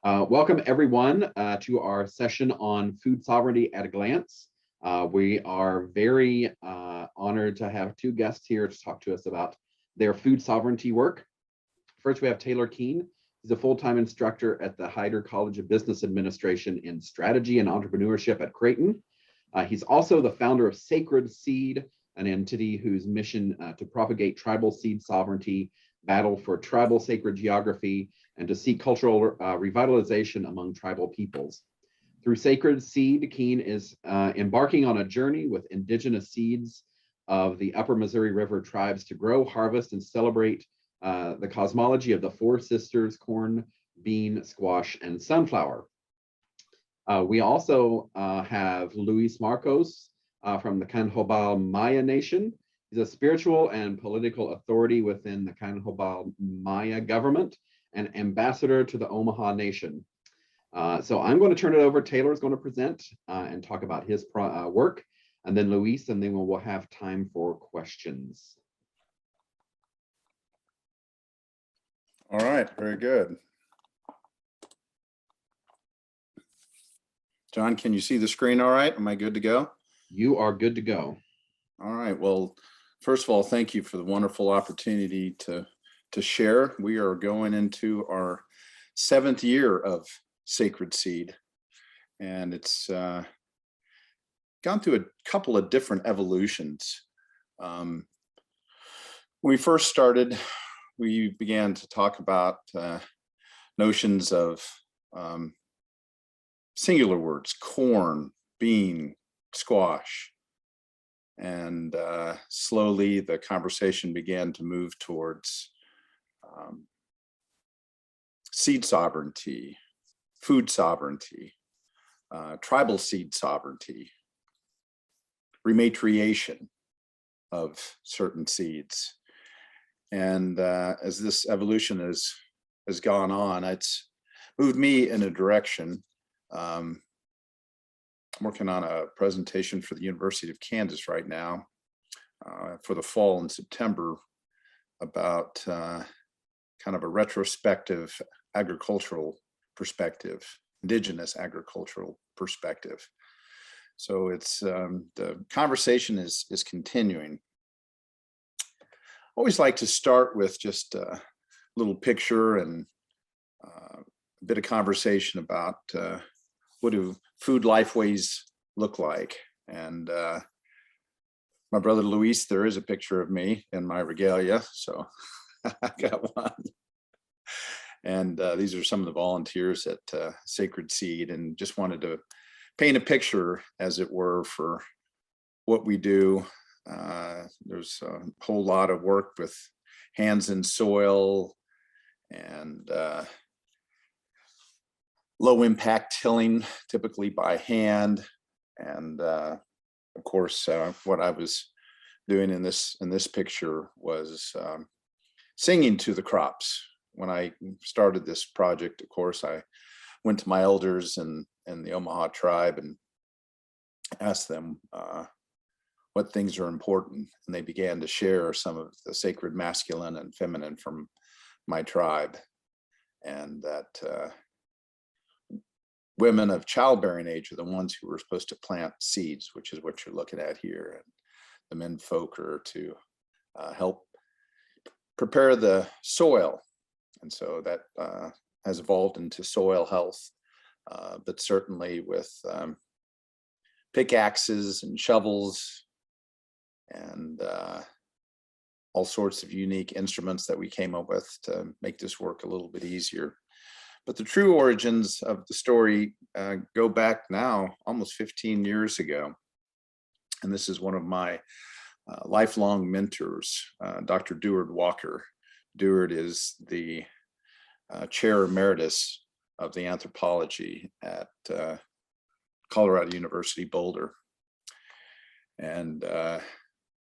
Welcome everyone to our session on food sovereignty at a glance. We are very honored to have two guests here to talk to us about their food sovereignty work. First, we have Taylor Keene. He's a full-time instructor at the Hyder College of Business Administration in Strategy and Entrepreneurship at Creighton. He's also the founder of Sacred Seed, an entity whose mission to propagate tribal seed sovereignty, battle for tribal sacred geography, and to seek cultural revitalization among tribal peoples. Through Sacred Seed, Keene is embarking on a journey with indigenous seeds of the Upper Missouri River tribes to grow, harvest, and celebrate the cosmology of the Four Sisters: corn, bean, squash, and sunflower. We also have Luis Marcos from the Canjobal Maya Nation. He's a spiritual and political authority within the Canjobal Maya government and ambassador to the Omaha Nation. So I'm going to turn it over. Taylor is going to present and talk about his work, and then Luis, and then we'll have time for questions. All right, very good. John, can you see the screen all right? Am I good to go? You are good to go. All right, well, first of all, thank you for the wonderful opportunity to share. We are going into our 7th year of Sacred Seed, and it's gone through a couple of different evolutions. When we first started, we began to talk about notions of singular words: corn, bean, squash. And slowly the conversation began to move towards seed sovereignty, food sovereignty, tribal seed sovereignty, rematriation of certain seeds. And as this evolution has gone on, it's moved me in a direction. I'm working on a presentation for the University of Kansas right now for the fall in September about kind of a retrospective agricultural perspective, indigenous agricultural perspective. So it's the conversation is continuing. I always like to start with just a little picture and a bit of conversation about what do food lifeways look like. And my brother Luis, there is a picture of me in my regalia, so I got one. And these are some of the volunteers at Sacred Seed, and just wanted to paint a picture, as it were, for what we do. There's a whole lot of work with hands in soil and low impact tilling, typically by hand. And of course, what I was doing in this picture was singing to the crops. When I started this project, of course, I went to my elders in the Omaha tribe and asked them what things are important. And they began to share some of the sacred masculine and feminine from my tribe. And that women of childbearing age are the ones who were supposed to plant seeds, which is what you're looking at here. And the men folk are to help prepare the soil. And so that has evolved into soil health, but certainly with pickaxes and shovels and all sorts of unique instruments that we came up with to make this work a little bit easier. But the true origins of the story go back now almost 15 years ago. And this is one of my lifelong mentors, Dr. Deward Walker. Deward is the chair emeritus of the anthropology at Colorado University, Boulder. And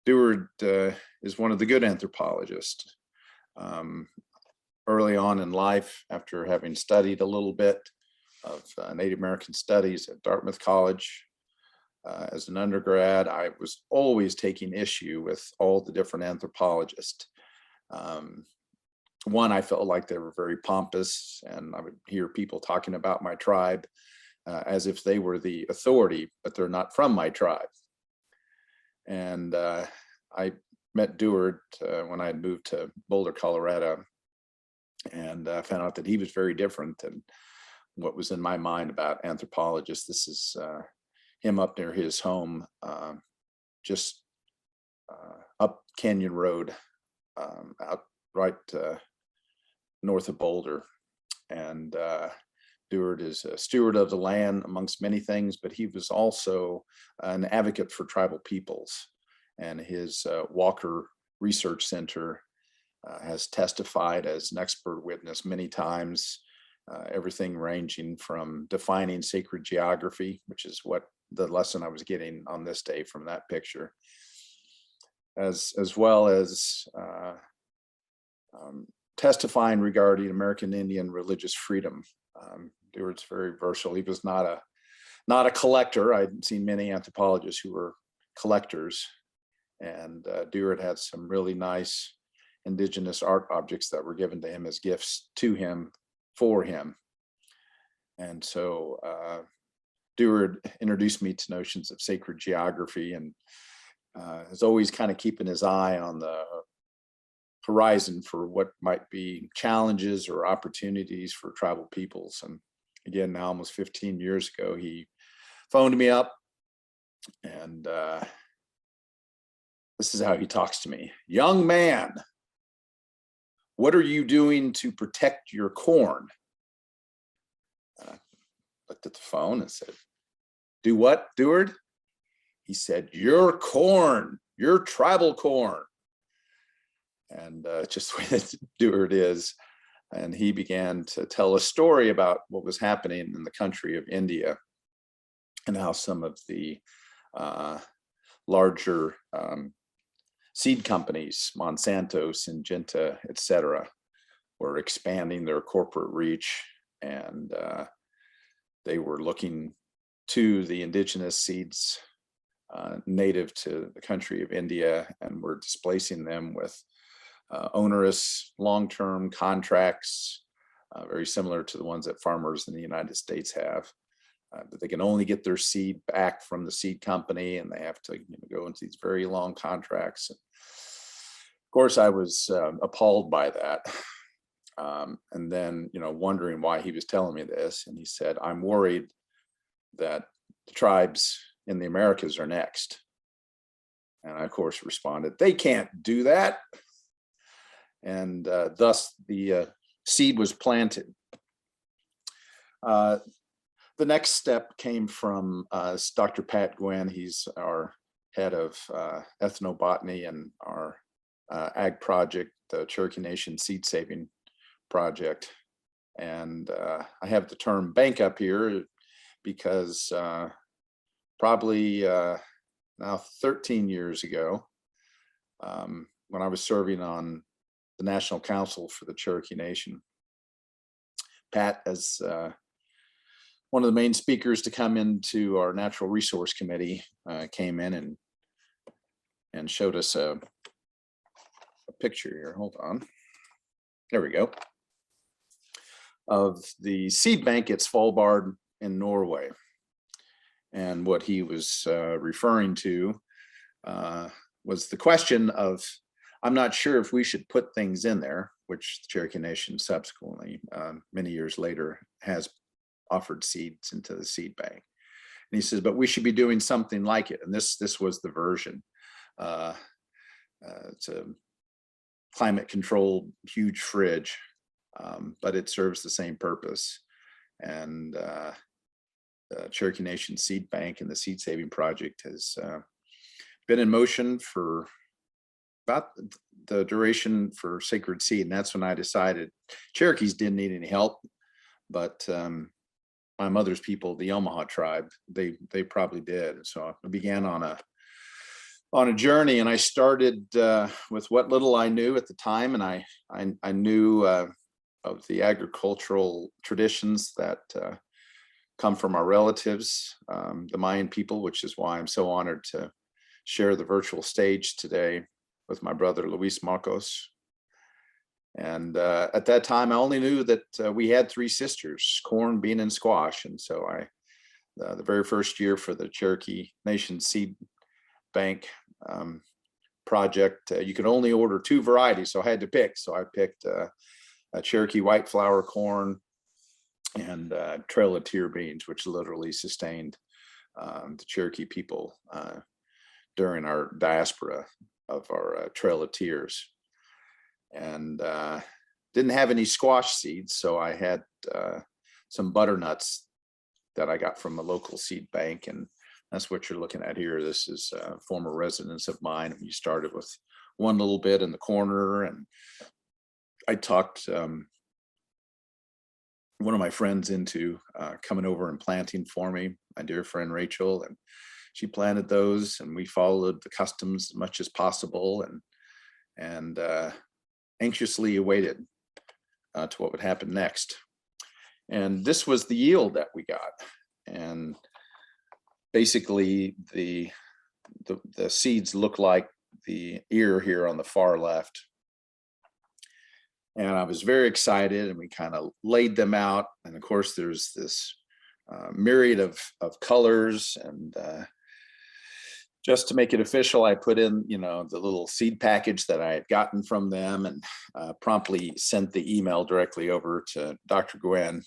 Deward is one of the good anthropologists. Early on in life, after having studied a little bit of Native American studies at Dartmouth College, as an undergrad, I was always taking issue with all the different anthropologists. One, I felt like they were very pompous, and I would hear people talking about my tribe as if they were the authority, but they're not from my tribe. And I met Deward when I had moved to Boulder, Colorado, and found out that he was very different than what was in my mind about anthropologists. This is him up near his home, just up Canyon Road, out right north of Boulder. And Deward is a steward of the land amongst many things, but he was also an advocate for tribal peoples. And his Walker Research Center has testified as an expert witness many times, everything ranging from defining sacred geography, which is what the lesson I was getting on this day from that picture, as well as testifying regarding American Indian religious freedom. Deward's very versatile. He was not a collector. I'd seen many anthropologists who were collectors, and Deward had some really nice indigenous art objects that were given to him as gifts to him for him. And so Deward introduced me to notions of sacred geography, and is always kind of keeping his eye on the horizon for what might be challenges or opportunities for tribal peoples. And again, now almost 15 years ago, he phoned me up, and this is how he talks to me. "Young man, what are you doing to protect your corn?" I looked at the phone and said, "Do what, Deward?" He said, "Your corn, your tribal corn." And just the way that Deward is. And he began to tell a story about what was happening in the country of India, and how some of the larger seed companies, Monsanto, Syngenta, et cetera, were expanding their corporate reach, and they were looking to the indigenous seeds native to the country of India, and were displacing them with onerous long-term contracts, very similar to the ones that farmers in the United States have. That they can only get their seed back from the seed company, and they have to go into these very long contracts. Of course, I was appalled by that, and then wondering why he was telling me this. And he said, "I'm worried that the tribes in the Americas are next." And I, of course, responded, "They can't do that." And thus the seed was planted. The next step came from Dr. Pat Gwynn. He's our head of ethnobotany and our ag project, the Cherokee Nation Seed Saving Project. And I have the term bank up here because probably now 13 years ago, when I was serving on the National Council for the Cherokee Nation, Pat, as one of the main speakers to come into our Natural Resource Committee, came in and showed us a picture here. Hold on. There we go. Of the seed bank at Svalbard in Norway. And what he was referring to was the question of, I'm not sure if we should put things in there, which the Cherokee Nation subsequently, many years later, has offered seeds into the seed bank. And he says, but we should be doing something like it. And this was the version. It's a climate controlled huge fridge, but it serves the same purpose. And the Cherokee Nation Seed Bank and the Seed Saving Project has been in motion for about the duration for sacred seed. And that's when I decided Cherokees didn't need any help, but my mother's people, the Omaha tribe, they probably did. So I began on a journey, and I started with what little I knew at the time. And I knew of the agricultural traditions that come from our relatives, the Mayan people, which is why I'm so honored to share the virtual stage today with my brother Luis Marcos. And at that time, I only knew that we had three sisters: corn, bean, and squash. And so the very first year for the Cherokee Nation Seed Bank project, you could only order two varieties, so I had to pick. So I picked a Cherokee white flour corn and Trail of Tear beans, which literally sustained the Cherokee people during our diaspora of our Trail of Tears. And didn't have any squash seeds, so I had some butternuts that I got from a local seed bank, and that's what you're looking at here. This is former residents of mine. We started with one little bit in the corner, and I talked one of my friends into coming over and planting for me, my dear friend Rachel, and she planted those, and we followed the customs as much as possible, and anxiously awaited to what would happen next. And this was the yield that we got. And basically the seeds look like the ear here on the far left. And I was very excited, and we kind of laid them out. And of course, there's this myriad of colors, and just to make it official, I put in, the little seed package that I had gotten from them, and promptly sent the email directly over to Dr. Gwen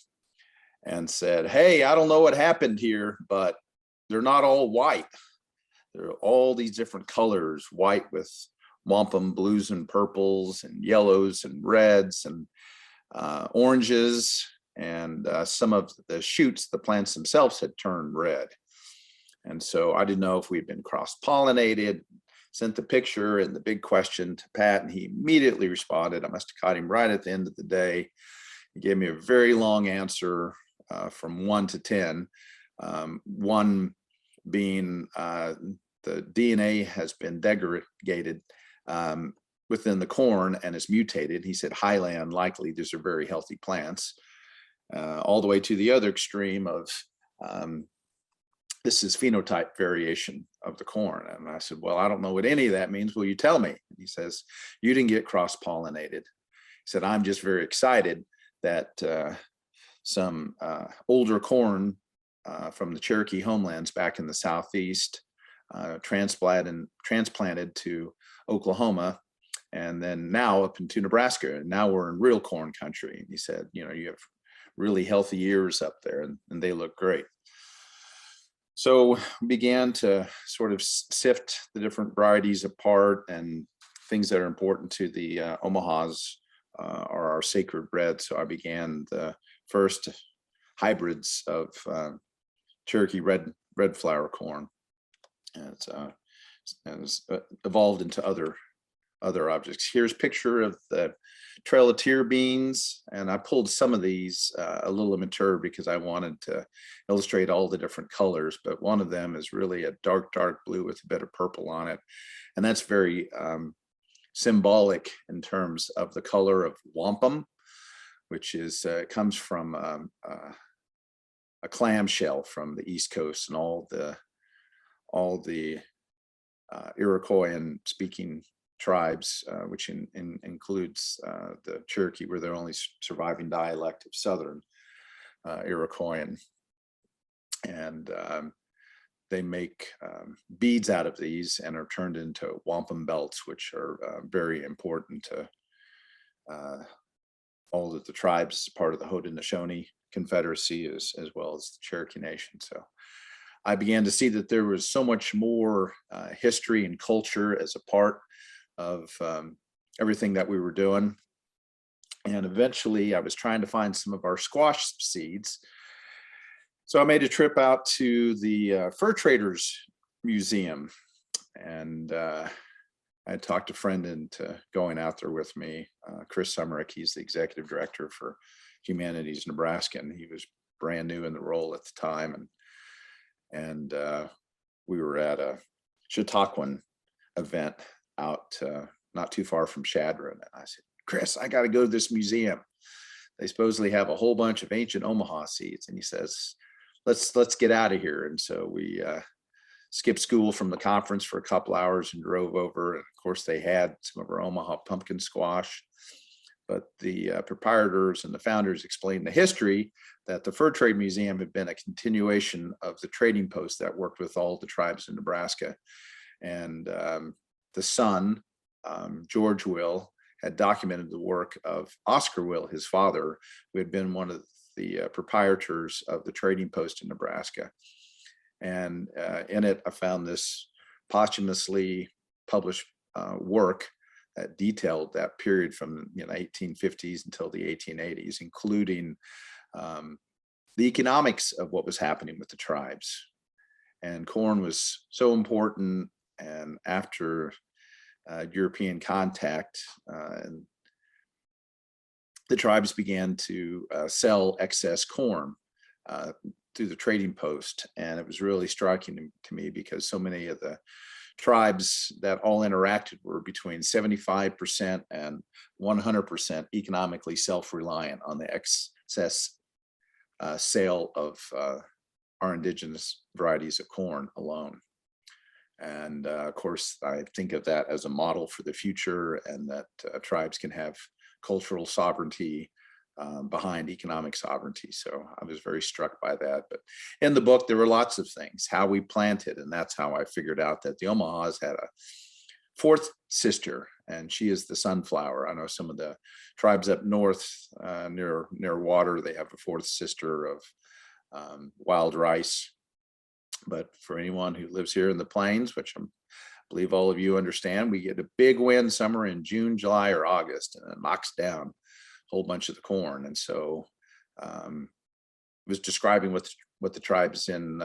and said, "Hey, I don't know what happened here, but they're not all white. There are all these different colors: white with wampum blues and purples and yellows and reds and oranges, and some of the shoots, the plants themselves, had turned red." And so I didn't know if we'd been cross-pollinated. Sent the picture and the big question to Pat, and he immediately responded. I must have caught him right at the end of the day. He gave me a very long answer from 1 to 10. 1 being the DNA has been degraded within the corn and is mutated. He said highly unlikely. These are very healthy plants. All the way to the other extreme of this is phenotype variation of the corn. And I said, well, I don't know what any of that means. Will you tell me? And he says, you didn't get cross-pollinated. He said, I'm just very excited that some older corn from the Cherokee homelands back in the Southeast transplanted to Oklahoma, and then now up into Nebraska. And now we're in real corn country. And he said, you have really healthy ears up there, and they look great. So we began to sort of sift the different varieties apart, and things that are important to the Omahas are our sacred red. So I began the first hybrids of Cherokee red flour corn, and it's evolved into other objects. Here's a picture of the Trail of Tear beans, and I pulled some of these a little immature because I wanted to illustrate all the different colors, but one of them is really a dark blue with a bit of purple on it, and that's very symbolic in terms of the color of wampum, which is comes from a clamshell from the East Coast, and all the Iroquoian speaking tribes, which includes the Cherokee, were their only surviving dialect of Southern Iroquoian. And they make beads out of these and are turned into wampum belts, which are very important to all of the tribes, part of the Haudenosaunee Confederacy, as well as the Cherokee Nation. So I began to see that there was so much more history and culture as a part of everything that we were doing. And eventually I was trying to find some of our squash seeds. So I made a trip out to the Fur Traders Museum, and I talked a friend into going out there with me, Chris Summerick. He's the executive director for Humanities Nebraska, and he was brand new in the role at the time. And we were at a Chautauquan event out not too far from Chadron. And I said, Chris, I got to go to this museum. They supposedly have a whole bunch of ancient Omaha seeds. And he says, let's get out of here. And so we skipped school from the conference for a couple hours and drove over. And of course, they had some of our Omaha pumpkin squash. But the proprietors and the founders explained the history, that the Fur Trade Museum had been a continuation of the trading post that worked with all the tribes in Nebraska. And the son, George Will, had documented the work of Oscar Will, his father, who had been one of the proprietors of the trading post in Nebraska. And in it, I found this posthumously published work that detailed that period from the 1850s until the 1880s, including the economics of what was happening with the tribes. And corn was so important. And after European contact, and the tribes began to sell excess corn through the trading post. And it was really striking to me, because so many of the tribes that all interacted were between 75% and 100% economically self-reliant on the excess sale of our indigenous varieties of corn alone. And of course, I think of that as a model for the future, and that tribes can have cultural sovereignty behind economic sovereignty. So I was very struck by that. But in the book, there were lots of things, how we planted. And that's how I figured out that the Omahas had a fourth sister, and she is the sunflower. I know some of the tribes up north near water, they have a fourth sister of wild rice. But for anyone who lives here in the plains, which I believe all of you understand, we get a big wind summer in June, July, or August, and it knocks down a whole bunch of the corn. And so it was describing what the tribes in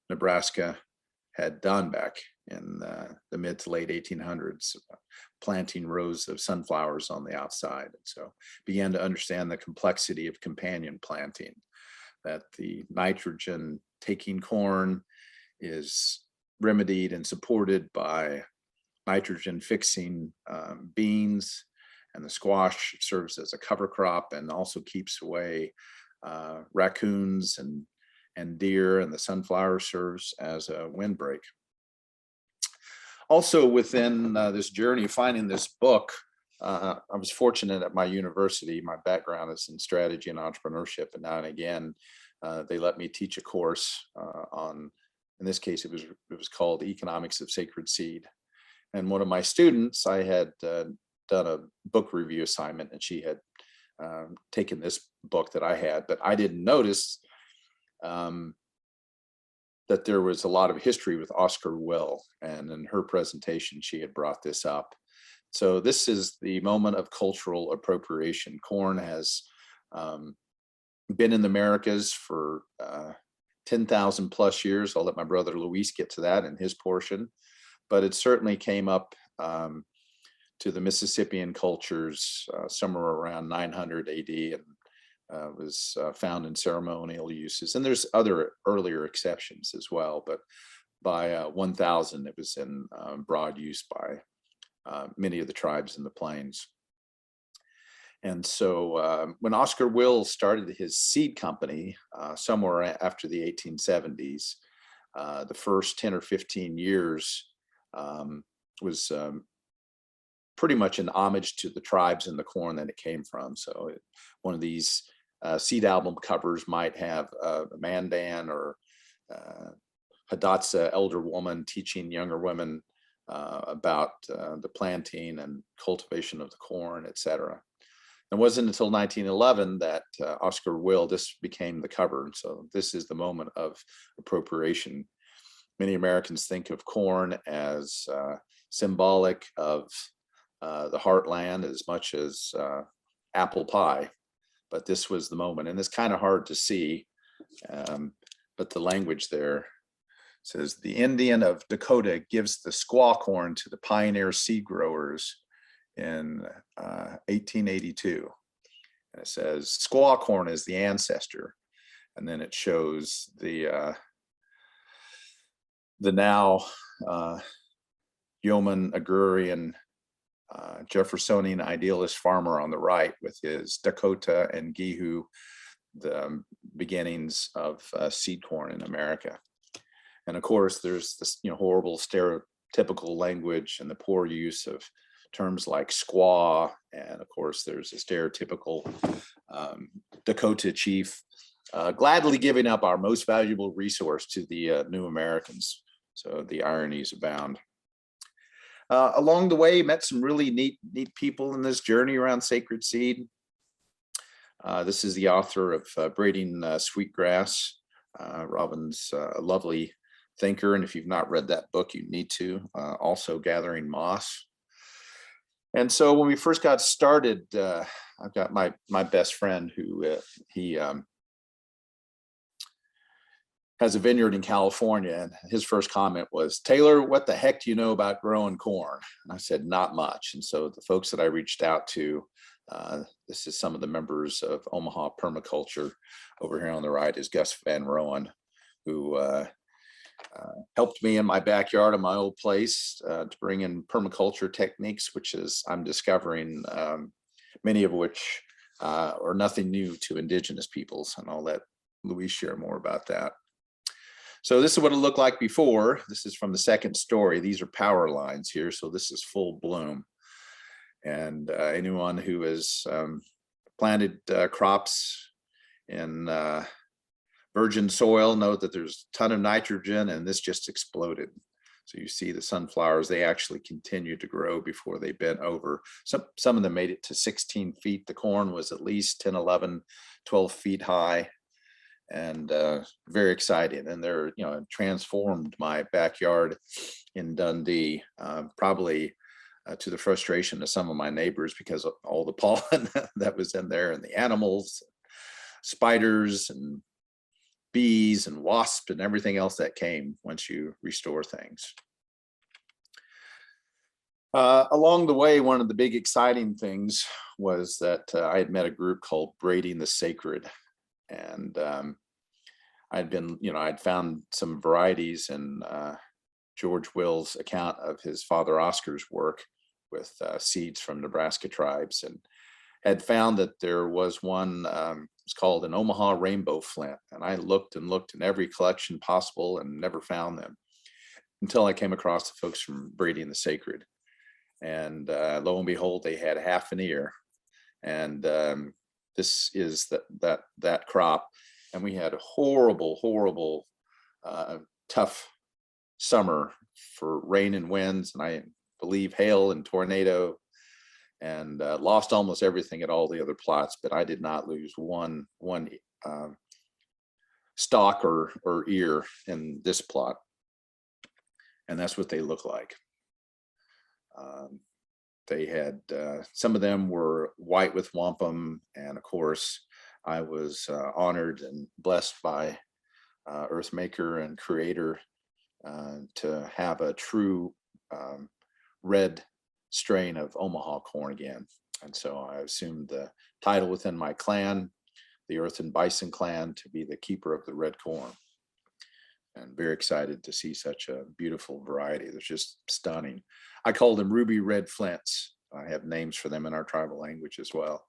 Nebraska had done back in the mid to late 1800s, planting rows of sunflowers on the outside. And so began to understand the complexity of companion planting, that the nitrogen taking corn is remedied and supported by nitrogen fixing beans, and the squash serves as a cover crop and also keeps away raccoons and deer, and the sunflower serves as a windbreak. Also within this journey of finding this book, I was fortunate at my university. My background is in strategy and entrepreneurship, and now and again they let me teach a course on, in this case, it was called Economics of Sacred Seed. And one of my students, I had done a book review assignment, and she had taken this book that I had, but I didn't notice that there was a lot of history with Oscar Will, and in her presentation, she had brought this up. So this is the moment of cultural appropriation. Corn has been in the Americas for 10,000 plus years. I'll let my brother Luis get to that in his portion, but it certainly came up to the Mississippian cultures somewhere around 900 AD, and was found in ceremonial uses. And there's other earlier exceptions as well, but by 1000, it was in broad use by many of the tribes in the plains. And so when Oscar Will started his seed company somewhere after the 1870s, the first 10 or 15 years was pretty much an homage to the tribes and the corn that it came from. So one of these seed album covers might have a mandan or Hidatsa elder woman teaching younger women about the planting and cultivation of the corn, etc. It wasn't until 1911 that Oscar Will, this became the cover. And so this is the moment of appropriation. Many Americans think of corn as symbolic of the heartland as much as apple pie, but this was the moment. And it's kind of hard to see, but the language there says, the Indian of Dakota gives the squaw corn to the pioneer seed growers in 1882. And it says squaw corn is the ancestor. And then it shows the now yeoman agrarian Jeffersonian idealist farmer on the right with his Dakota and Gehu, the beginnings of seed corn in America. And of course, there's this horrible stereotypical language and the poor use of terms like squaw, and of course there's a stereotypical Dakota chief gladly giving up our most valuable resource to the new Americans. So the ironies abound. Along the way, met some really neat people in this journey around sacred seed. This is the author of Braiding Sweetgrass. Robin's a lovely thinker, and if you've not read that book, you need to. Also Gathering Moss. And so when we first got started, I've got my best friend who he has a vineyard in California, and his first comment was, "Taylor, what the heck do you know about growing corn?" And I said, "Not much." And so the folks that I reached out to, this is some of the members of Omaha Permaculture. Over here on the right is Gus Van Roen, who helped me in my backyard of my old place to bring in permaculture techniques, which is I'm discovering many of which are nothing new to Indigenous peoples. And I'll let Louise share more about that. So this is what it looked like before. This is from the second story. These are power lines here. So this is full bloom. And anyone who has planted crops in virgin soil know that there's a ton of nitrogen, and this just exploded. So you see the sunflowers, they actually continued to grow before they bent over. Some of them made it to 16 feet. The corn was at least 10, 11, 12 feet high, and very exciting. And they're, transformed my backyard in Dundee, probably to the frustration of some of my neighbors because of all the pollen that was in there, and the animals, spiders and bees and wasps and everything else that came once you restore things. Along the way, one of the big exciting things was that I had met a group called Braiding the Sacred. And I'd found some varieties in George Will's account of his father Oscar's work with seeds from Nebraska tribes, and had found that there was one, it's called an Omaha Rainbow Flint. And I looked and looked in every collection possible and never found them until I came across the folks from Braiding the Sacred. And lo and behold, they had half an ear. And this is that crop. And we had a horrible, tough summer for rain and winds, and I believe hail and tornado, and lost almost everything at all the other plots, but I did not lose one stalk or ear in this plot. And that's what they look like. They had, some of them were white with wampum, and of course, I was honored and blessed by Earthmaker and Creator to have a true red strain of Omaha corn again. And so I assumed the title within my clan, the Earth and Bison clan, to be the keeper of the red corn. And very excited to see such a beautiful variety. They're just stunning. I call them ruby red flints. I have names for them in our tribal language as well.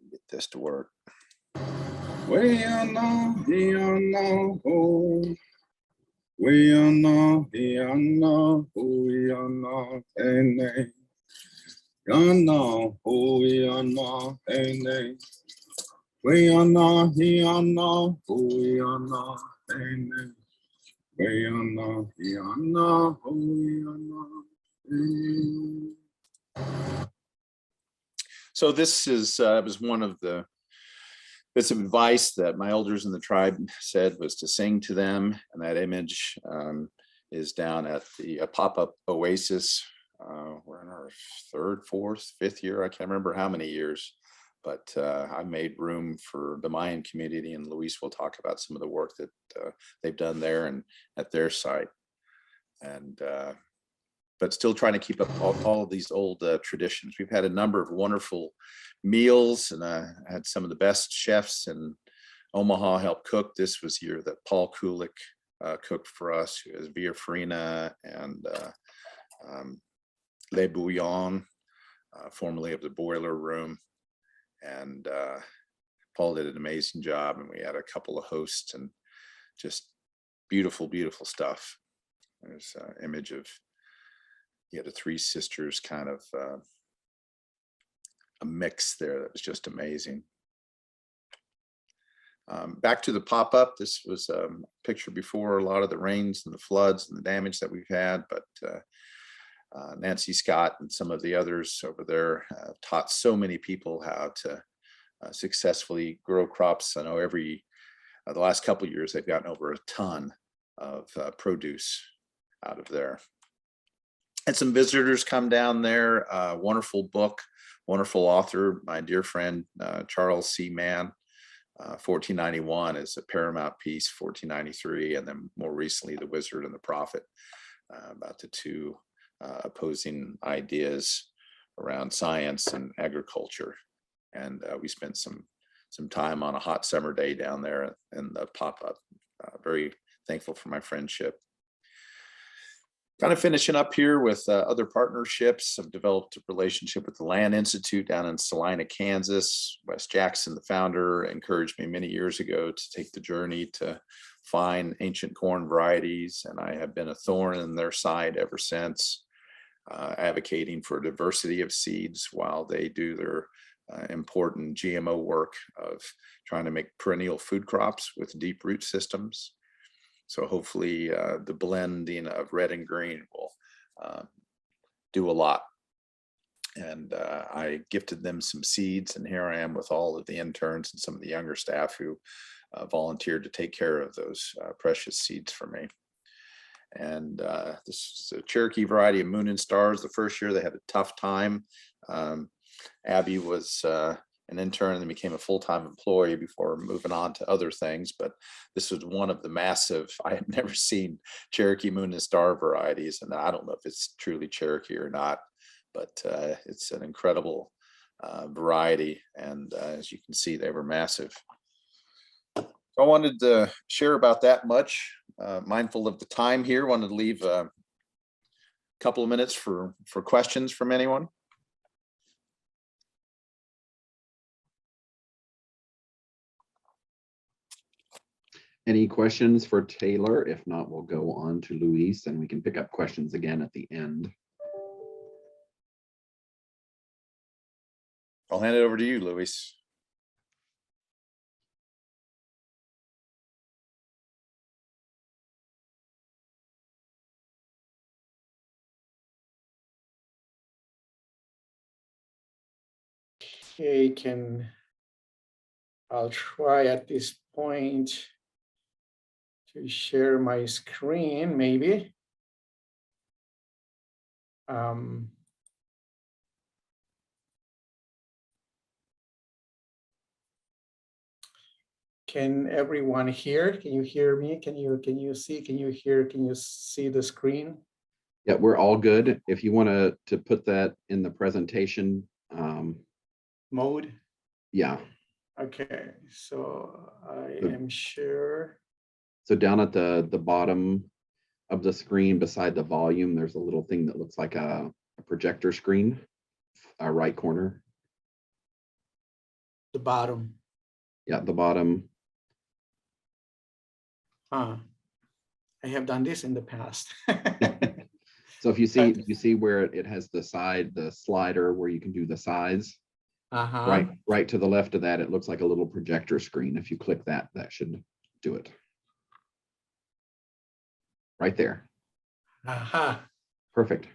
Get this to work. We are now, he are now, oh. We are now, he are now, oh, we are now, hey, nay. Ya now, oh, we are now, hey, nay. We are now, he are now, oh, we are now, hey, nay. We are now, he are now, oh, we are now, hey. So this is was one of the bits of advice that my elders in the tribe said, was to sing to them. And that image is down at the Popup Oasis. We're in our third, fourth, fifth year. I can't remember how many years, but I made room for the Mayan community, and Luis will talk about some of the work that they've done there and at their site. And but still trying to keep up all of these old traditions. We've had a number of wonderful meals, and I had some of the best chefs in Omaha help cook. This was the year that Paul Kulik cooked for us, who is Via Farina and Le Bouillon, formerly of the Boiler Room. And Paul did an amazing job, and we had a couple of hosts, and just beautiful, beautiful stuff. There's an image of you had a Three Sisters kind of a mix there that was just amazing. Back to the pop-up. This was a picture before a lot of the rains and the floods and the damage that we've had, but Nancy Scott and some of the others over there taught so many people how to successfully grow crops. I know the last couple of years they've gotten over a ton of produce out of there. And some visitors come down there. Wonderful book, wonderful author, my dear friend Charles C. Mann. 1491 is a paramount piece, 1493, and then more recently, The Wizard and the Prophet, about the two opposing ideas around science and agriculture. And we spent some time on a hot summer day down there in the Popup. Very thankful for my friendship. Kind of finishing up here with other partnerships. I've developed a relationship with the Land Institute down in Salina, Kansas. Wes Jackson, the founder, encouraged me many years ago to take the journey to find ancient corn varieties, and I have been a thorn in their side ever since, advocating for diversity of seeds while they do their important GMO work of trying to make perennial food crops with deep root systems. So hopefully the blending of red and green will do a lot. And I gifted them some seeds, and here I am with all of the interns and some of the younger staff who volunteered to take care of those precious seeds for me. And this is a Cherokee variety of Moon and Stars. The first year they had a tough time. Abbi was an intern and then became a full-time employee before moving on to other things. But this was one of the massive, I had never seen Cherokee Moon and Star varieties. And I don't know if it's truly Cherokee or not, but it's an incredible variety. And as you can see, they were massive. So I wanted to share about that much, mindful of the time here. Wanted to leave a couple of minutes for questions from anyone. Any questions for Taylor? If not, we'll go on to Luis and we can pick up questions again at the end. I'll hand it over to you, Luis. Okay, I'll try at this point to share my screen, maybe. Can everyone hear? Can you hear me? Can you see? Can you hear? Can you see the screen? Yeah, we're all good. If you want to put that in the presentation mode. Yeah. Okay, so I am sure. So down at the bottom of the screen beside the volume, there's a little thing that looks like a projector screen, right corner. The bottom. Yeah, the bottom. I have done this in the past. So if you see where it has the slider where you can do the size. Right to the left of that, it looks like a little projector screen. If you click that, that should do it. Right there. Perfect.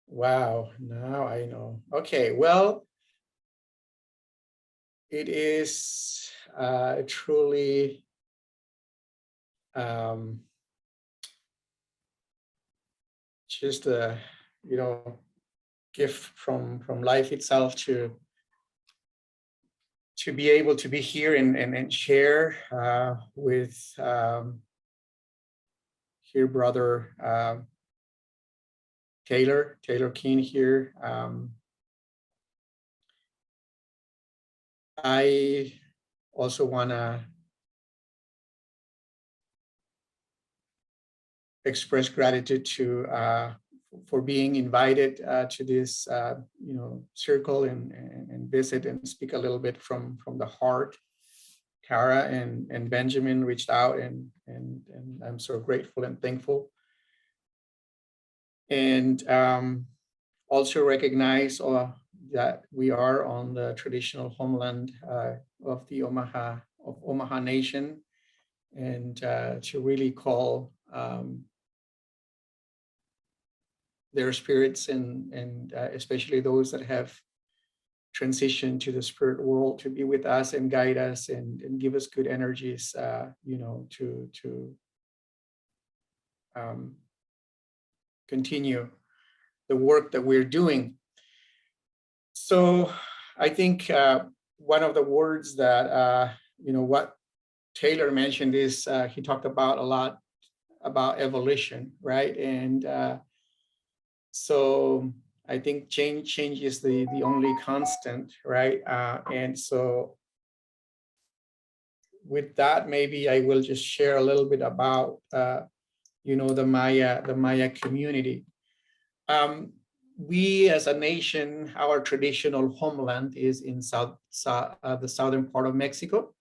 Wow, now I know. Okay, well, it is truly just a gift from life itself to be able to be here and share with here brother Taylor Keene here. I also want to express gratitude to for being invited to this circle and visit and speak a little bit from the heart. Tara and Benjamin reached out and I'm so grateful and thankful. and also recognize that we are on the traditional homeland of the Omaha Nation, and to really call their spirits and especially those that have transitioned to the spirit world to be with us and guide us and give us good energies, you know, to continue the work that we're doing. So I think one of the words that, you know, what Taylor mentioned is he talked about a lot about evolution, right? And so I think change is the only constant, right? And so with that, maybe I will just share a little bit about, you know, the Maya community. We as a nation, our traditional homeland is in the southern part of Mexico.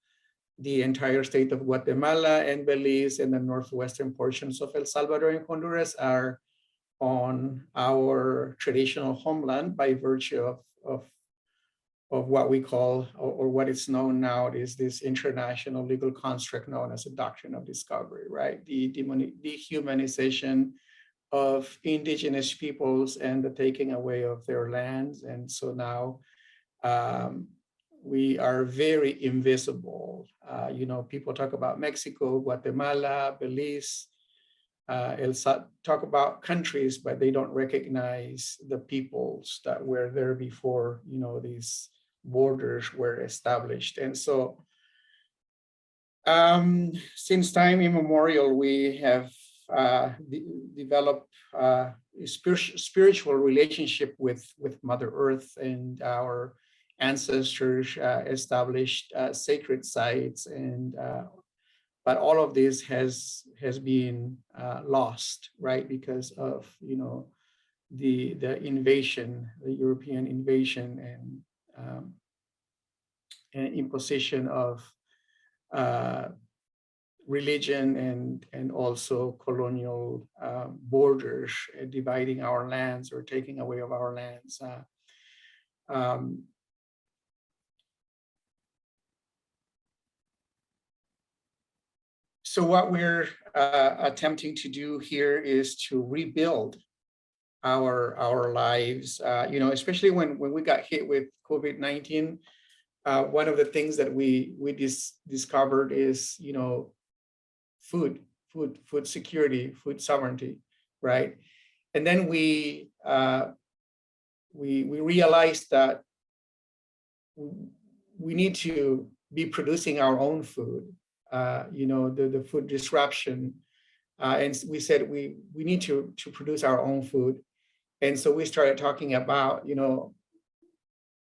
The entire state of Guatemala and Belize and the northwestern portions of El Salvador and Honduras are on our traditional homeland by virtue of what we call, or what is known now is this international legal construct known as a doctrine of discovery, right? The dehumanization of indigenous peoples and the taking away of their lands. And so now we are very invisible. You know, people talk about Mexico, Guatemala, Belize, talk about countries, but they don't recognize the peoples that were there before, you know, these borders were established. And so since time immemorial, we have developed a spiritual relationship with Mother Earth, and our ancestors established sacred sites, and but all of this has been lost, right, because of, you know, the invasion, the European invasion, and imposition of religion and also colonial borders, dividing our lands or taking away of our lands. So what we're attempting to do here is to rebuild our lives, you know, especially when we got hit with COVID-19. One of the things that we discovered is, you know, food security, food sovereignty, right? And then we realized that we need to be producing our own food. You know, the food disruption, and we said we need to produce our own food. And so we started talking about, you know,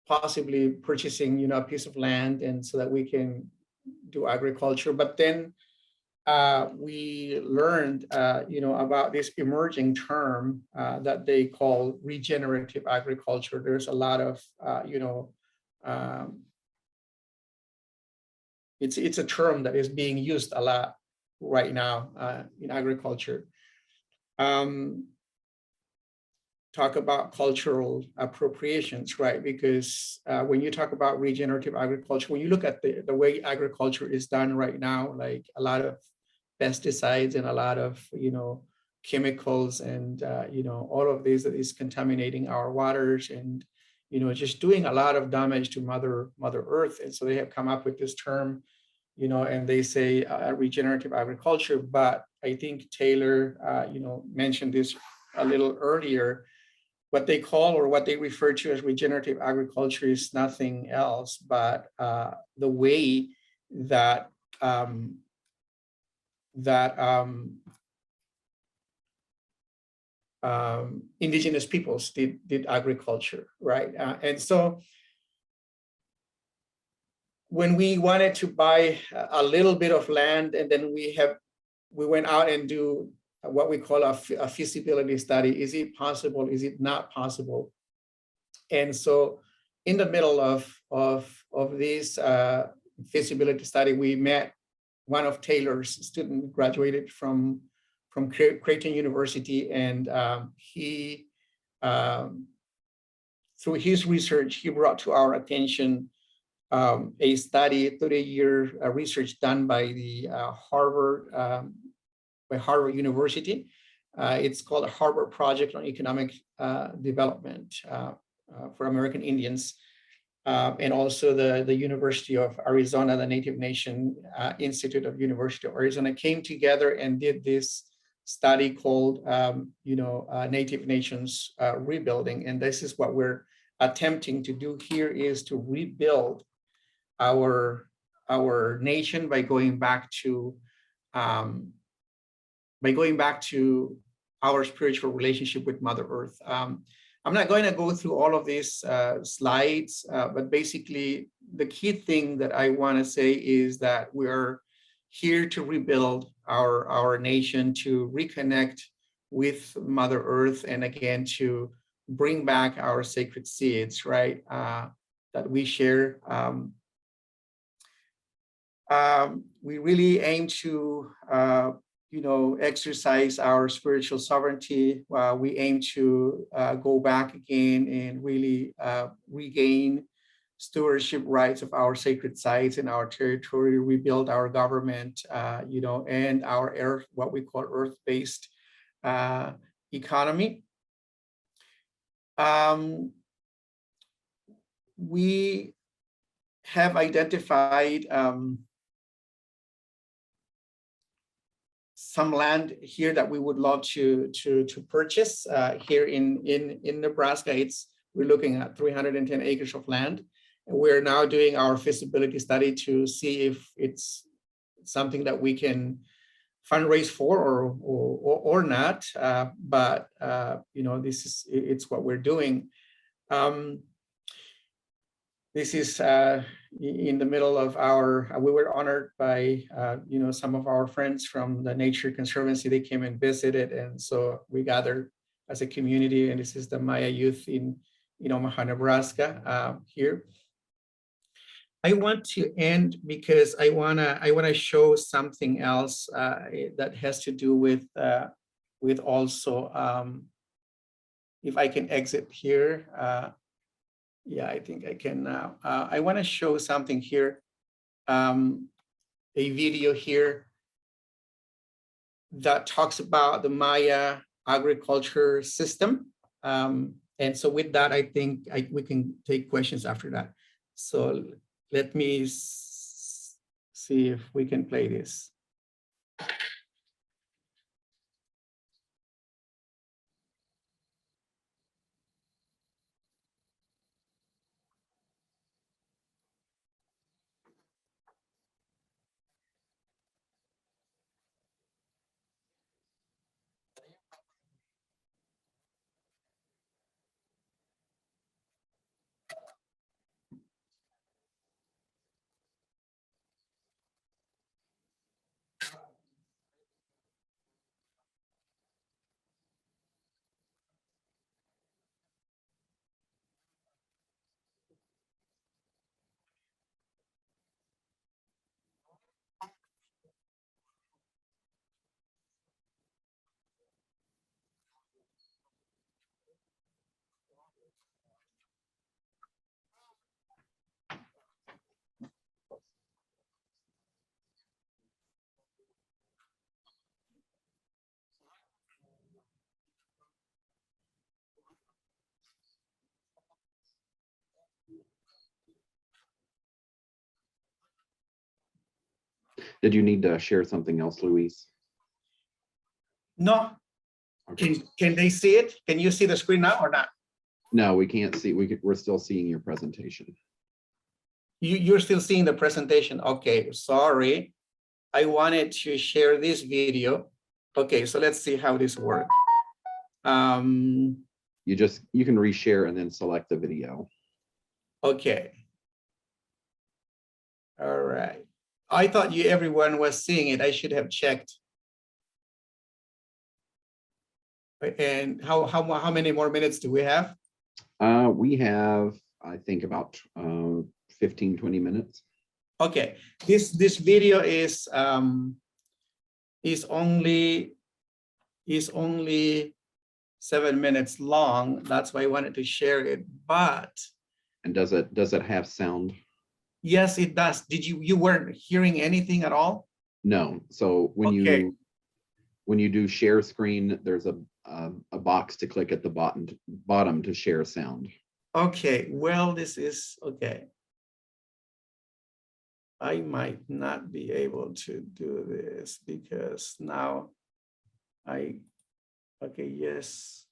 possibly purchasing, you know, a piece of land, and so that we can do agriculture. But then we learned, you know, about this emerging term that they call regenerative agriculture. There's a lot of, you know, it's a term that is being used a lot right now in agriculture. Talk about cultural appropriations, right? Because when you talk about regenerative agriculture, when you look at the way agriculture is done right now, like a lot of pesticides and a lot of, you know, chemicals and, you know, all of this that is contaminating our waters and, you know, just doing a lot of damage to Mother Earth. And so they have come up with this term, you know, and they say regenerative agriculture. But I think Taylor, you know, mentioned this a little earlier. What they call, or what they refer to as regenerative agriculture, is nothing else but the way that indigenous peoples did agriculture, right? And so when we wanted to buy a little bit of land, and then we went out and do what we call a feasibility study. Is it possible? Is it not possible? And so in the middle of this feasibility study, we met one of Taylor's students, graduated from from Creighton University, and he, through his research, he brought to our attention a study, 30-year research done by the Harvard University. It's called a Harvard Project on Economic Development for American Indians, and also the University of Arizona, the Native Nation Institute of University of Arizona came together and did this study called, Native Nations Rebuilding. And this is what we're attempting to do here, is to rebuild our nation by going back to our spiritual relationship with Mother Earth. I'm not going to go through all of these slides, but basically the key thing that I want to say is that we're here to rebuild our nation, to reconnect with Mother Earth, and again, to bring back our sacred seeds, right, that we share. We really aim to exercise our spiritual sovereignty. We aim to go back again and really regain stewardship rights of our sacred sites in our territory, rebuild our government, and our what we call earth-based economy. We have identified some land here that we would love to purchase here in Nebraska. We're looking at 310 acres of land. And we're now doing our feasibility study to see if it's something that we can fundraise for or not. But it's what we're doing. This is in the middle of we were honored by, some of our friends from the Nature Conservancy. They came and visited. And so we gathered as a community, and this is the Maya youth in Omaha, Nebraska here. I want to end because I wanna show something else that has to do with also, if I can exit here. Yeah, I think I can now. I want to show something here, a video here that talks about the Maya agriculture system. And so with that, I think we can take questions after that. So let me see if we can play this. Did you need to share something else, Luis? No. Okay. Can they see it? Can you see the screen now or not? No, we can't see. We're still seeing your presentation. You're still seeing the presentation. Okay, sorry. I wanted to share this video. Okay, so let's see how this works. You can reshare and then select the video. Okay. All right. I thought everyone was seeing it. I should have checked. And how many more minutes do we have? We have, I think, about 15, 20 minutes. Okay, this video is only is only 7 minutes long. That's why I wanted to share it. But And does it have sound? yes, it does. You weren't hearing anything at all? No. So Okay. when you do share screen, there's a box to click at the bottom to share sound. Okay, well, this is okay. I might not be able to do this because now okay, yes.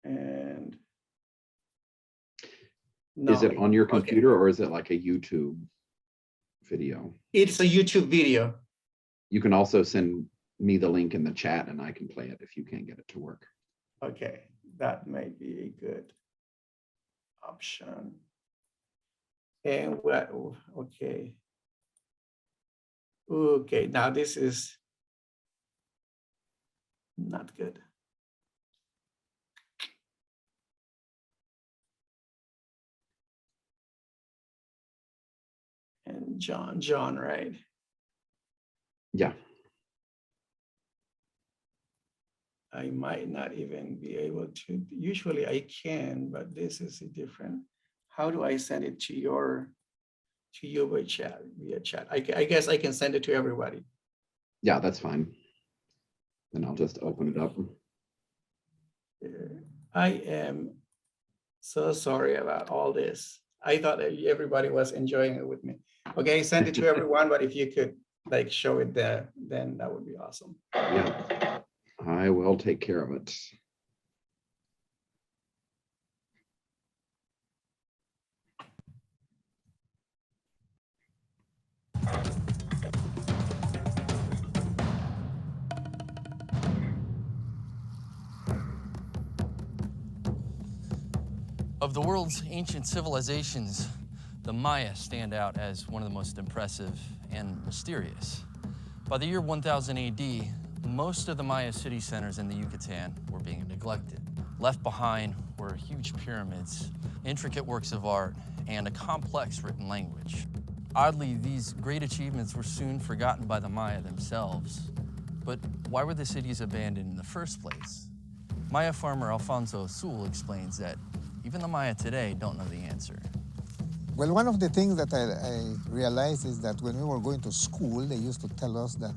And no. Is it on your Okay. computer or is it like a YouTube video? It's a YouTube video. You can also send me the link in the chat and I can play it if you can't get it to work. Okay, that might be a good option. And what, okay. Okay, now this is not good. And John, right? Yeah. I might not even be able to, usually I can, but this is a different. How do I send it to you by chat, via chat? I guess I can send it to everybody. Yeah, that's fine. Then I'll just open it up. I am so sorry about all this. I thought that everybody was enjoying it with me. Okay, send it to everyone, but if you could like show it there, then that would be awesome. Yeah, I will take care of it. Of the world's ancient civilizations, the Maya stand out as one of the most impressive and mysterious. By the year 1000 AD, most of the Maya city centers in the Yucatan were being neglected. Left behind were huge pyramids, intricate works of art, and a complex written language. Oddly, these great achievements were soon forgotten by the Maya themselves. But why were the cities abandoned in the first place? Maya farmer Alfonso Sul explains that even the Maya today don't know the answer. Well, one of the things that I realized is that when we were going to school, they used to tell us that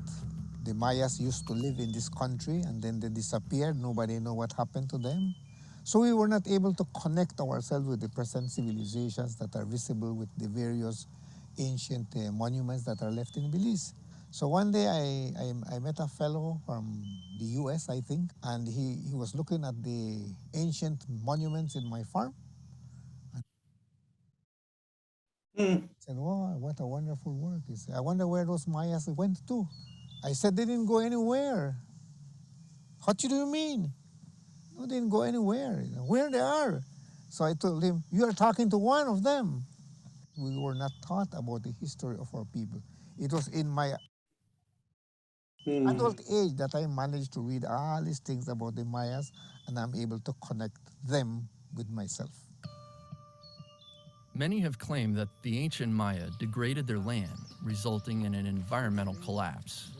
the Mayas used to live in this country and then they disappeared. Nobody knew what happened to them. So we were not able to connect ourselves with the present civilizations that are visible with the various ancient monuments that are left in Belize. So one day I met a fellow from the US, I think, and he was looking at the ancient monuments in my farm. I said, wow, what a wonderful work. He said, I wonder where those Mayas went to. I said, they didn't go anywhere. What do you mean? No, they didn't go anywhere. Where they are? So I told him, you are talking to one of them. We were not taught about the history of our people. It was in my adult age that I managed to read all these things about the Mayas, and I'm able to connect them with myself. Many have claimed that the ancient Maya degraded their land, resulting in an environmental collapse.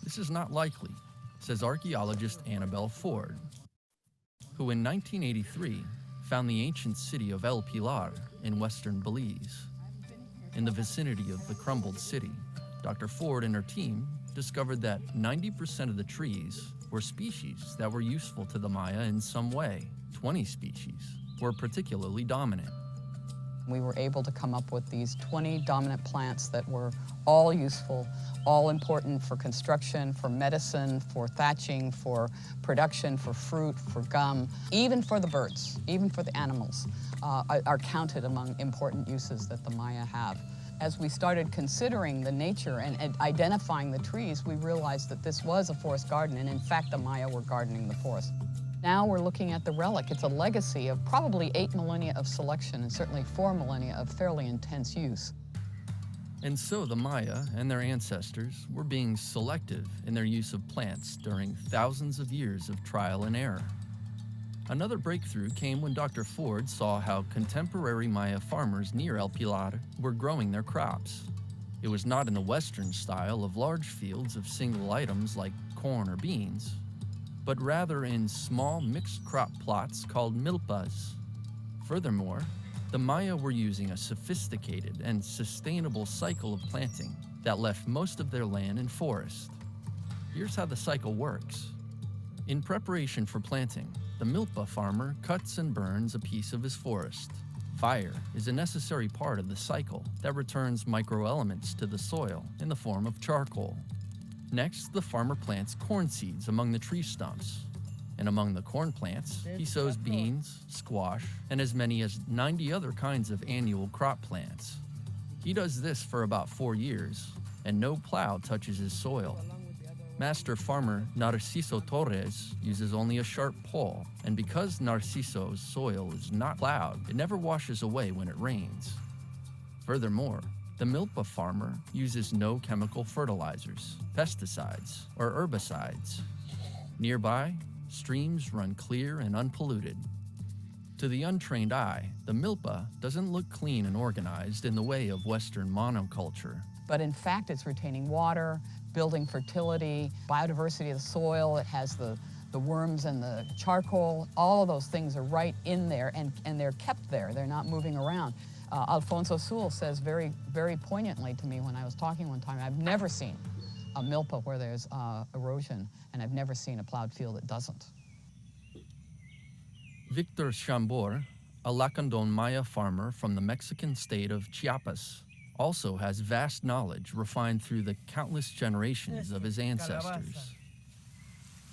This is not likely, says archaeologist Annabelle Ford, who in 1983 found the ancient city of El Pilar in western Belize. In the vicinity of the crumbled city, Dr. Ford and her team discovered that 90% of the trees were species that were useful to the Maya in some way. 20 species were particularly dominant. We were able to come up with these 20 dominant plants that were all useful, all important for construction, for medicine, for thatching, for production, for fruit, for gum, even for the birds, even for the animals, are counted among important uses that the Maya have. As we started considering the nature and identifying the trees, we realized that this was a forest garden, and in fact, the Maya were gardening the forest. Now we're looking at the relic. It's a legacy of probably 8 millennia of selection and certainly 4 millennia of fairly intense use. And so the Maya and their ancestors were being selective in their use of plants during thousands of years of trial and error. Another breakthrough came when Dr. Ford saw how contemporary Maya farmers near El Pilar were growing their crops. It was not in the Western style of large fields of single items like corn or beans, but rather in small mixed crop plots called milpas. Furthermore, the Maya were using a sophisticated and sustainable cycle of planting that left most of their land in forest. Here's how the cycle works. In preparation for planting, the milpa farmer cuts and burns a piece of his forest. Fire is a necessary part of the cycle that returns microelements to the soil in the form of charcoal. Next, the farmer plants corn seeds among the tree stumps. And among the corn plants, he sows beans, squash, and as many as 90 other kinds of annual crop plants. He does this for about 4 years, and no plow touches his soil. Master farmer Narciso Torres uses only a sharp pole, and because Narciso's soil is not plowed, it never washes away when it rains. Furthermore, the milpa farmer uses no chemical fertilizers, pesticides, or herbicides. Nearby, streams run clear and unpolluted. To the untrained eye, the milpa doesn't look clean and organized in the way of Western monoculture. But in fact, it's retaining water, building fertility, biodiversity of the soil. It has the worms and the charcoal. All of those things are right in there, and they're kept there. They're not moving around. Alfonso Sewell says very, very poignantly to me when I was talking one time, I've never seen a milpa where there's erosion, and I've never seen a plowed field that doesn't. Victor Chambor, a Lacandon Maya farmer from the Mexican state of Chiapas, also has vast knowledge refined through the countless generations of his ancestors.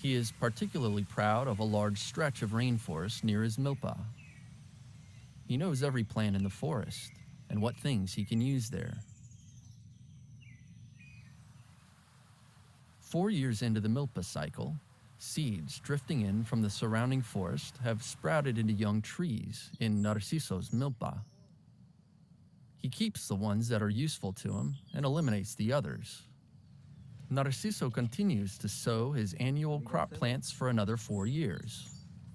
He is particularly proud of a large stretch of rainforest near his milpa. He knows every plant in the forest and what things he can use there. 4 years into the milpa cycle, seeds drifting in from the surrounding forest have sprouted into young trees in Narciso's milpa. He keeps the ones that are useful to him and eliminates the others. Narciso continues to sow his annual crop plants for another 4 years.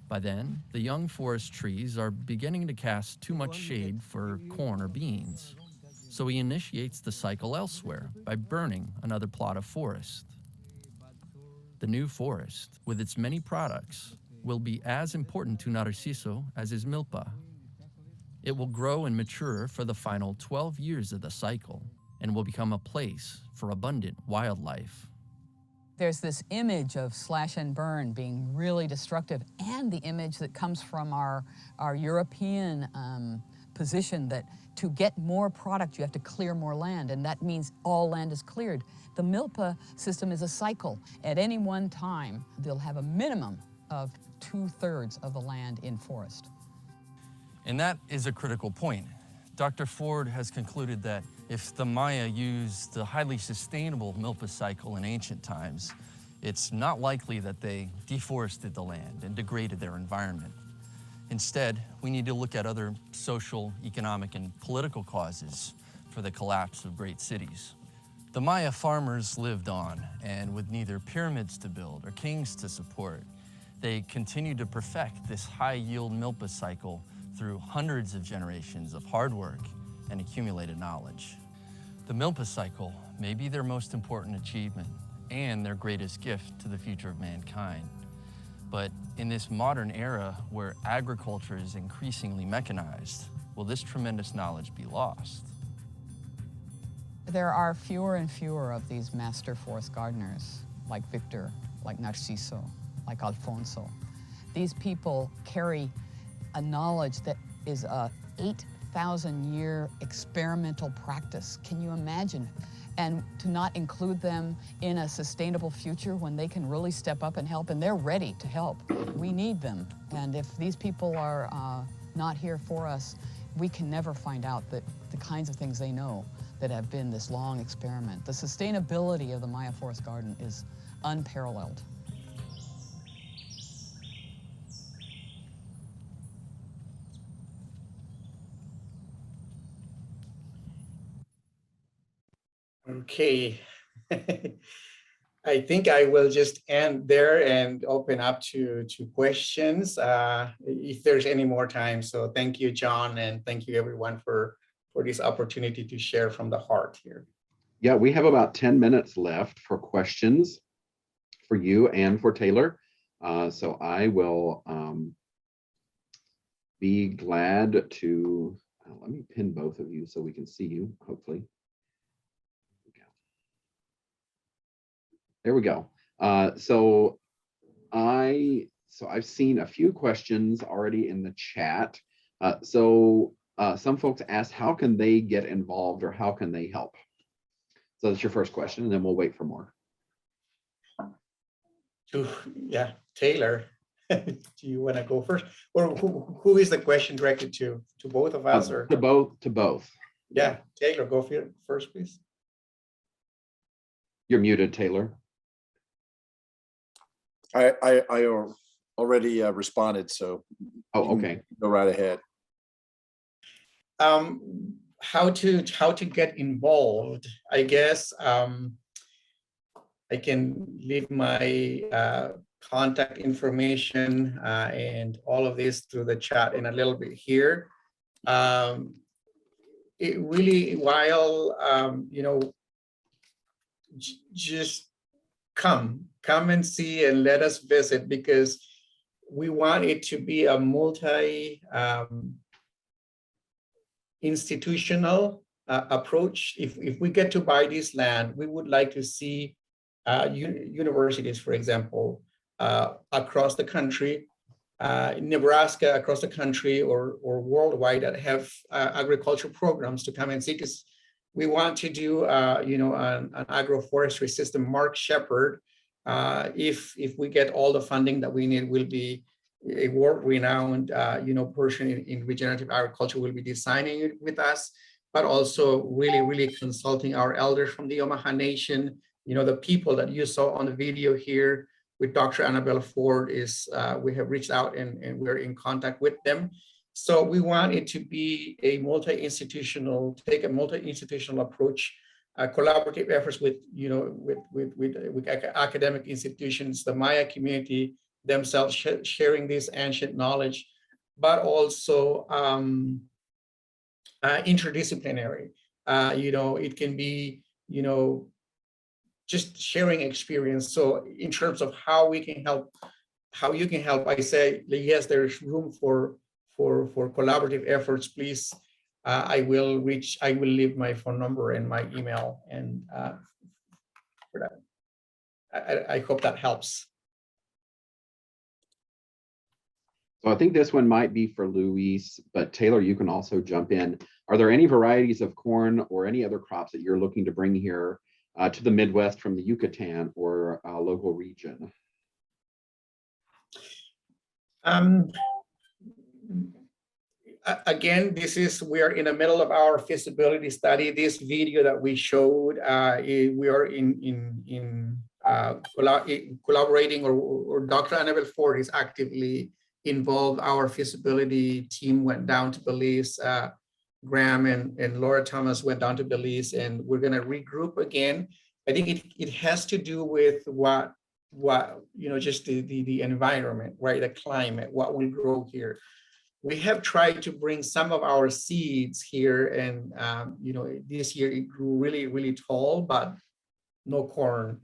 By then, the young forest trees are beginning to cast too much shade for corn or beans, so he initiates the cycle elsewhere by burning another plot of forest. The new forest, with its many products, will be as important to Narciso as his milpa. It will grow and mature for the final 12 years of the cycle and will become a place for abundant wildlife. There's this image of slash and burn being really destructive, and the image that comes from our European position that to get more product, you have to clear more land, and that means all land is cleared. The milpa system is a cycle. At any one time, they'll have a minimum of 2/3 of the land in forest. And that is a critical point. Dr. Ford has concluded that if the Maya used the highly sustainable milpa cycle in ancient times, it's not likely that they deforested the land and degraded their environment. Instead, we need to look at other social, economic, and political causes for the collapse of great cities. The Maya farmers lived on, and with neither pyramids to build or kings to support, they continued to perfect this high-yield milpa cycle through hundreds of generations of hard work and accumulated knowledge. The milpa cycle may be their most important achievement and their greatest gift to the future of mankind. But in this modern era where agriculture is increasingly mechanized, will this tremendous knowledge be lost? There are fewer and fewer of these master forest gardeners, like Victor, like Narciso, like Alfonso. These people carry a knowledge that is a 8,000-year experimental practice. Can you imagine? And to not include them in a sustainable future when they can really step up and help, and they're ready to help. We need them. And if these people are not here for us, we can never find out that the kinds of things they know that have been this long experiment. The sustainability of the Maya Forest Garden is unparalleled. Okay. I think I will just end there and open up to questions if there's any more time. So thank you, John, and thank you everyone for this opportunity to share from the heart here. Yeah, we have about 10 minutes left for questions for you and for Taylor. So I will be glad to, let me pin both of you so we can see you, hopefully. There we go. So I've seen a few questions already in the chat. Some folks asked, how can they get involved or how can they help? So that's your first question, and then we'll wait for more. Yeah, Taylor, do you want to go first? Or who is the question directed to? To both of us? Or To both. Yeah, Taylor, go first, please. You're muted, Taylor. I already responded, so Oh, okay. go right ahead. How to get involved? I guess I can leave my contact information and all of this through the chat in a little bit here. It really, while just come and see and let us visit, because we want it to be a multi institutional approach. If we get to buy this land, we would like to see universities, for example, across the country, Nebraska, across the country, or worldwide, that have agriculture programs to come and see. Because we want to do an agroforestry system. Mark Shepard, if we get all the funding that we need, will be a world-renowned person in regenerative agriculture, will be designing it with us, but also really consulting our elders from the Omaha Nation. The people that you saw on the video here with Dr. Annabelle Ford we have reached out and we're in contact with them. So we want it to be a multi-institutional approach, collaborative efforts with academic institutions, the Maya community themselves sharing this ancient knowledge, but also interdisciplinary. It can be, just sharing experience. So in terms of how we can help, how you can help, I say, yes, there's room for collaborative efforts. Please, I will leave my phone number and my email, and for that, I hope that helps. So I think this one might be for Luis, but Taylor, you can also jump in. Are there any varieties of corn or any other crops that you're looking to bring here to the Midwest from the Yucatan or local region? Again, we are in the middle of our feasibility study. This video that we showed, we are collaborating, or Dr. Annabelle Ford is actively involved. Our feasibility team went down to Belize. Graham and Laura Thomas went down to Belize, and we're going to regroup again. I think it has to do with what just the environment, right? The climate, what will grow here. We have tried to bring some of our seeds here, and this year it grew really tall, but no corn.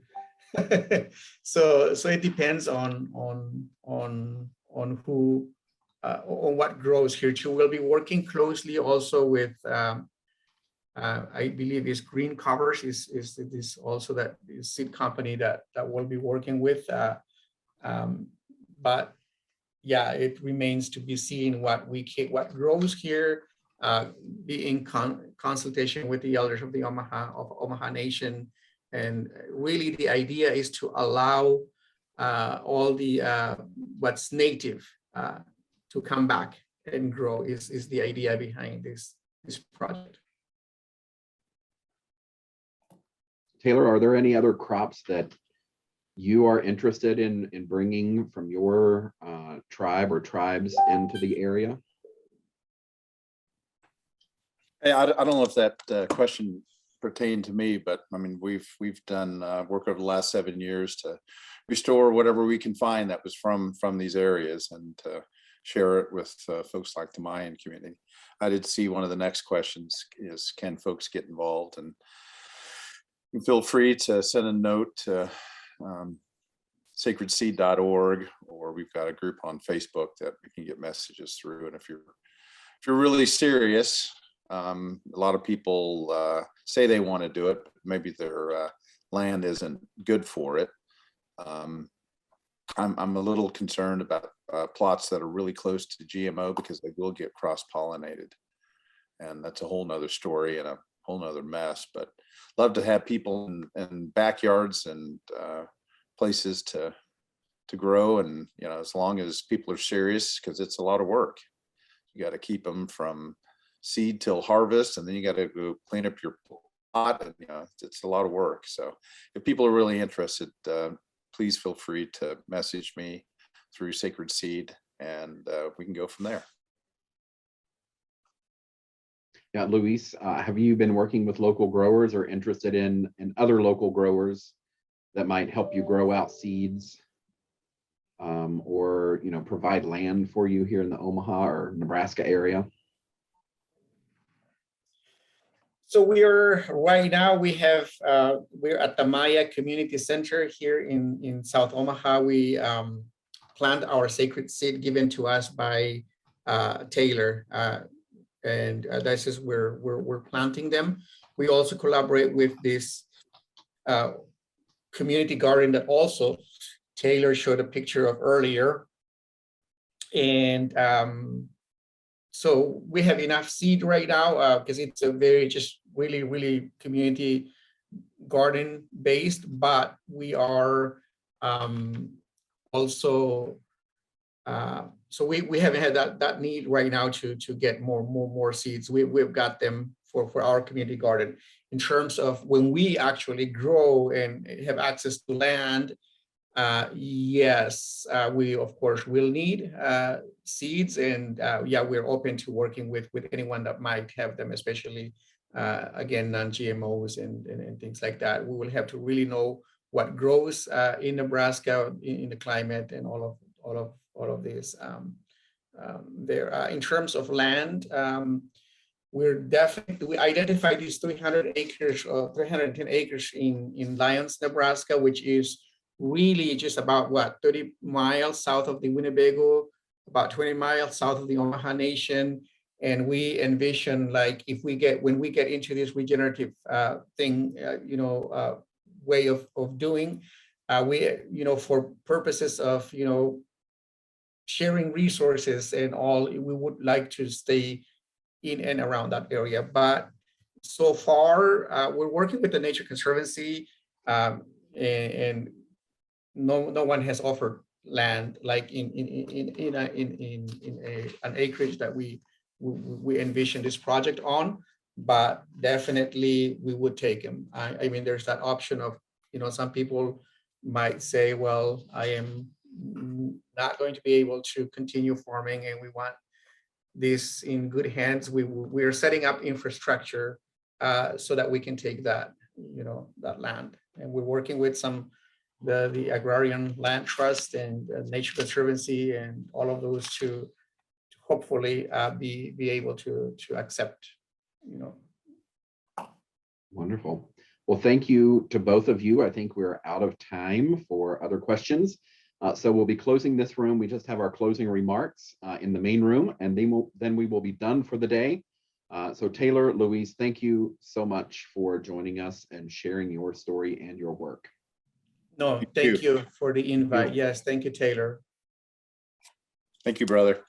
So it depends on who. On what grows here too. We'll be working closely also with, I believe is Green Covers is this also that seed company that we'll be working with. But yeah, it remains to be seen what grows here, be in consultation with the elders of the Omaha Nation. And really the idea is to allow all the what's native to come back and grow is the idea behind this project. Taylor, are there any other crops that you are interested in bringing from your tribe or tribes into the area? Hey, I don't know if that question pertained to me, but I mean, we've done work over the last 7 years to restore whatever we can find that was from these areas, and share it with folks like the Mayan community. I did see one of the next questions is, can folks get involved? And feel free to send a note to sacredseed.org, or we've got a group on Facebook that we can get messages through. And if you're really serious, a lot of people say they want to do it, but maybe their land isn't good for it. I'm a little concerned about plots that are really close to GMO, because they will get cross-pollinated, and that's a whole nother story and a whole nother mess. But love to have people in backyards and places to grow, and as long as people are serious, because it's a lot of work. You got to keep them from seed till harvest, and then you got to go clean up your plot, and it's a lot of work. So if people are really interested, please feel free to message me through Sacred Seed, and we can go from there. Yeah, Luis, have you been working with local growers or interested in other local growers that might help you grow out seeds, or provide land for you here in the Omaha or Nebraska area? So right now we're at the Maya Community Center here in South Omaha. We plant our sacred seed given to us by Taylor, and that's just we're planting them. We also collaborate with this community garden that also Taylor showed a picture of earlier, and so we have enough seed right now because it's a very just really community garden based, but we are also so we haven't had that need right now to get more seeds. We've got them for our community garden. In terms of when we actually grow and have access to land, yes, we of course will need seeds, and yeah, we're open to working with anyone that might have them, especially again non-GMOs and things like that. We will have to really know what grows in Nebraska in the climate and all of this there. In terms of land, we identified these 300 acres or 310 acres in Lyons, Nebraska, which is really just about 30 miles south of the Winnebago, about 20 miles south of the Omaha Nation. And we envision, like, when we get into this regenerative thing, way of doing, we, for purposes of, sharing resources and all, we would like to stay in and around that area. But so far, we're working with the Nature Conservancy, and no one has offered land like in an acreage that we envision this project on. But definitely we would take them. I mean, there's that option of, some people might say, well, I am not going to be able to continue farming, and we want this in good hands. We are setting up infrastructure so that we can take that, that land. And we're working with the Agrarian Land Trust and Nature Conservancy and all of those to hopefully be able to accept, Wonderful. Well, thank you to both of you. I think we're out of time for other questions. So we'll be closing this room. We just have our closing remarks in the main room, and then we will be done for the day. So Taylor, Luis, thank you so much for joining us and sharing your story and your work. No, thank you for the invite. Yes, thank you, Taylor. Thank you, brother.